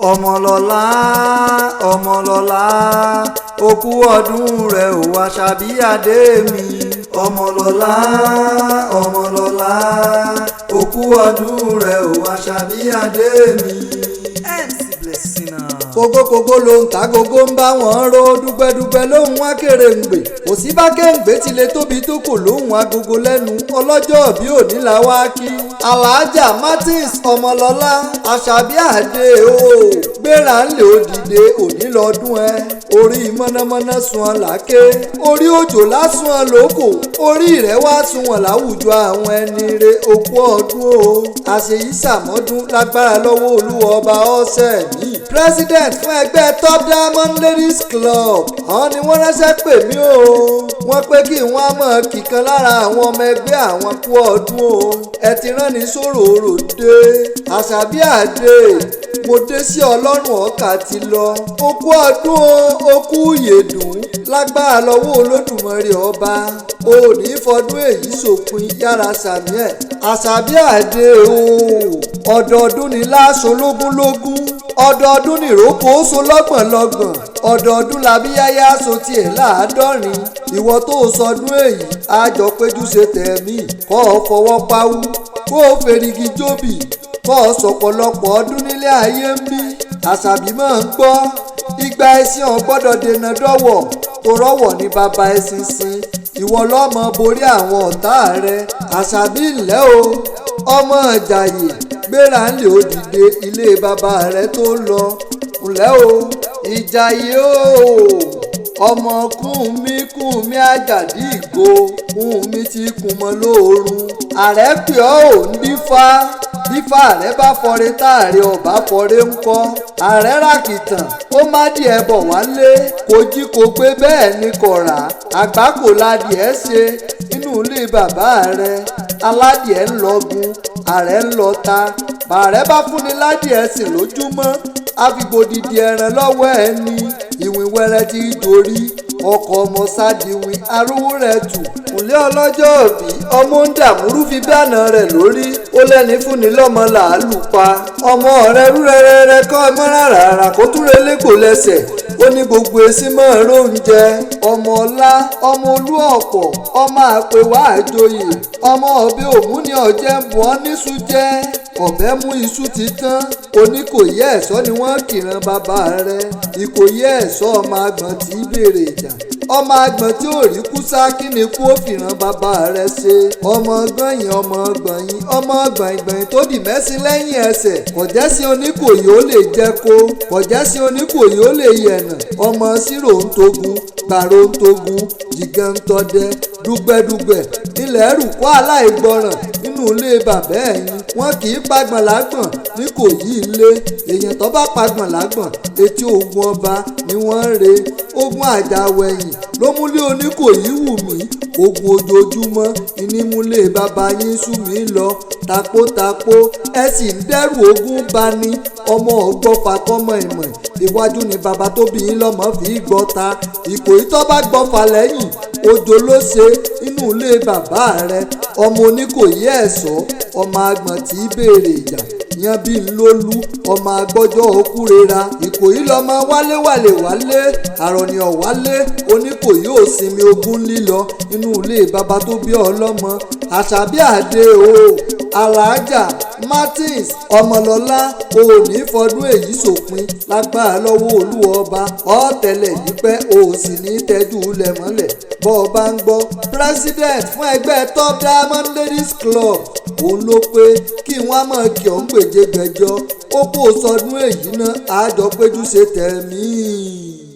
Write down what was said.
ọmọlọ́lá ọmọlọ́lá òkú ọdún rẹ̀ ò Àṣàbí adé mi. ọmọlọ́lá ọmọlọ́lá òkú ọdún rẹ̀ ò Àṣàbí adé mi. M.C BLESSINER. kógókógó ló ń ta gógó ń bá wọn ró dúpẹ́dúpẹ́ lóhùn akérèǹgbè kò sí bá kéǹgbé tilẹ̀ tóbi tó kò lóhùn agogo lẹ́nu ọlọ́jọ́ bí òní la wá kí. Alhaja Martins ọmọlọ́lá Àṣàbí adé o gbéra ńlẹ̀ òdìdé òní lọ́dún ẹ orí mọ́nàmọ́ná sun ọ làáké orí òjò lásùn ọ lóko orí rẹ̀ wá sun wọn láwùjọ àwọn ẹni re òkú ọdún o àṣeyí sàmọ́dún lágbára lọ́wọ́ olúwa ọba ọ̀sẹ̀ yìí. President fún ẹgbẹ́ Top Diamond Ladies Club àwọn ni wọ́n ránṣẹ́ pè mí o wọ́n pé kí wọ́n á mọ̀ kíkan lára àwọn ọmọ ẹgbẹ́ àwọn kú ọdún o ẹ ti rán ní sòròrò dé Àṣàbí adé mo dé sí ọlọ́run ọ̀kà ti lọ okú ọdún o okú yèdùn lágbára lọ́wọ́ olódùmarè ọba o ní fọdún èyí sòpin yára sàmì ẹ̀. Àṣàbí adé o ọdọọdún ni láṣọ lógúnlógún ọdọọdún ni ìrókò ó so lọ́gbọ̀nlọ́gbọ̀n ọdọọdún làbí yáyá so tiẹ̀ láàádọ́rin ìwọ tó sọdún èyí àjọ péjú ṣe tẹ̀mí kọ́ ọ fọwọ́ pawú kó o fèrègì jóbì kọ́ ọ sọ̀pọ̀lọpọ̀ ọdún nílé ayé ń bí. Àṣàbí máa ń gbọ́ igba ẹṣin ò gbọ́dọ̀ dènà dọ́wọ̀ tó rọ́wọ̀ ní bàbá ẹṣin sin ìwọ lọ́mọ borí àwọn ọ̀tá rẹ. Àṣàbí ńlẹ́ o ọmọ Ìjàyè gbéra ńlẹ̀ òdìdé ilé bàbá rẹ tó lọ ńlẹ́ o Ìjàyè o ọmọ kùnmí àjàdí ìgbò kùnmí ti kùn mọ́ lóorun ààrẹ pè ọ́ ò ń dífá bífá rẹ bá fọre táàrí ọba fọre ń kọ́ ààrẹ ràkìtàn ó má díẹ̀ bọ̀ wálé kò jí kò gbé bẹ́ẹ̀ ni kò rà àgbákò ládìẹ ṣe nínú ilé bàbá rẹ aládìẹ ń lọgun ààrẹ ń lọ ta bàrẹ bá fúnni ládìẹ sìn lójúmọ́ àfìgbòdìdì ẹran lọ́wọ́ ẹni ìwìn wẹrẹ ti dorí ọkọ̀ ọmọ sádìwìn arúgbó rẹ̀ tù ńlẹ́ ọlọ́jọ́ òbí ọmọ ń dàmúrú fi bẹ́ẹ̀nà rẹ̀ lórí ó lẹ́ni fúnni lọ́mọ làálù pa ọmọ rẹ̀ rúrẹ́rẹ́rẹ́ kọ́ ọmọ rárá kó túnre légbò lẹ́sẹ̀ ó ní gbogbo èsì mọ́ róúnjẹ ọmọ ọlá ọmọ olú ọ̀pọ̀ ọmọ àpèwà àjòyè ọmọ ọbẹ̀ òmùní ọ̀jẹ̀ ń bọ̀ níṣu jẹ́ ọ̀bẹ mú iṣu ti tán oníkòyí ẹ̀ṣọ́ ni wọ́n kìran bàbá rẹ̀ ìkòyí ẹ̀ṣọ́ ọmọ àgbọ̀n tí í béèrè ìjà ọmọ àgbọ̀n tí ò rí kúsá kí ni kú ó fìran bàbá rẹ̀ ṣe ọmọ gbọ̀nyìn ọmọ gbọ̀nyìn ọmọ gbọ̀nyìn tó dì mẹ́sìn lẹ́yìn ẹsẹ̀ kọ̀jẹ́sí oníkòyí ó lè jẹ́ kó kọ̀jẹ́sí oníkòyí ó lè yẹ̀nà ọmọ sírò ń togun gbàrò ń togun jìgàn ń tọdẹ dùgbẹ̀dùgbẹ̀ ilẹ̀ rù kó aláìgbọràn nínú ilé bàbá ẹ̀yìn wọn kì í pagbọ̀n lágbọ̀n ní kò yí ilé èèyàn tó bá pagbọ̀n lágbọ̀n etí ogun ọba ni wọ́n ń re ogun àjàwẹ̀yìn ló múlé oníkòyí wù mí ogun ojoojúmọ́ ìnímúlé bàbá yín sú mi lọ tapótapó ẹ sì ń dẹ́rù ogun bá ní ọmọ ọgbọ́fà kọ́mọ ìmọ̀ iwájú ni bàbá tó bí yín lọ́mọ fi gbọ́ta ìkòyí tó bá gbọ́fà lẹ́yìn òjò ló ṣe inú ilé bàbá rẹ ọmọ oníkòyí ẹ̀ṣọ́ ọmọ àgbọ̀n tí í béèrè ìjà yan bí lólú ọmọ agbọ́jọ́ òkúrera ìkòyí lọ́mọ wálé àrọ̀nì ọ̀wálé oníkòyí ò sinmi ogún lílọ inú ilé bàbá tó bí ọlọ́mọ. Àṣàbí adé o Alhaja Martins ọmọlọ́lá o ní fọdún èyí sòpin lágbára lọ́wọ́ olúwa ọba ọ̀tẹ̀lẹ̀ yípẹ́ o sì ní tẹ́jú lẹ́mọ́lẹ̀ bọ́ ọ bá ń gbọ́. President fún ẹgbẹ́ Top Diamond Ladies Club òun ló pé kí wọ́n á mọ̀ kí ọ̀ ń gbèjégbèjọ ó kó sọdún èyí náà àjọ péjú ṣe tẹ̀mí.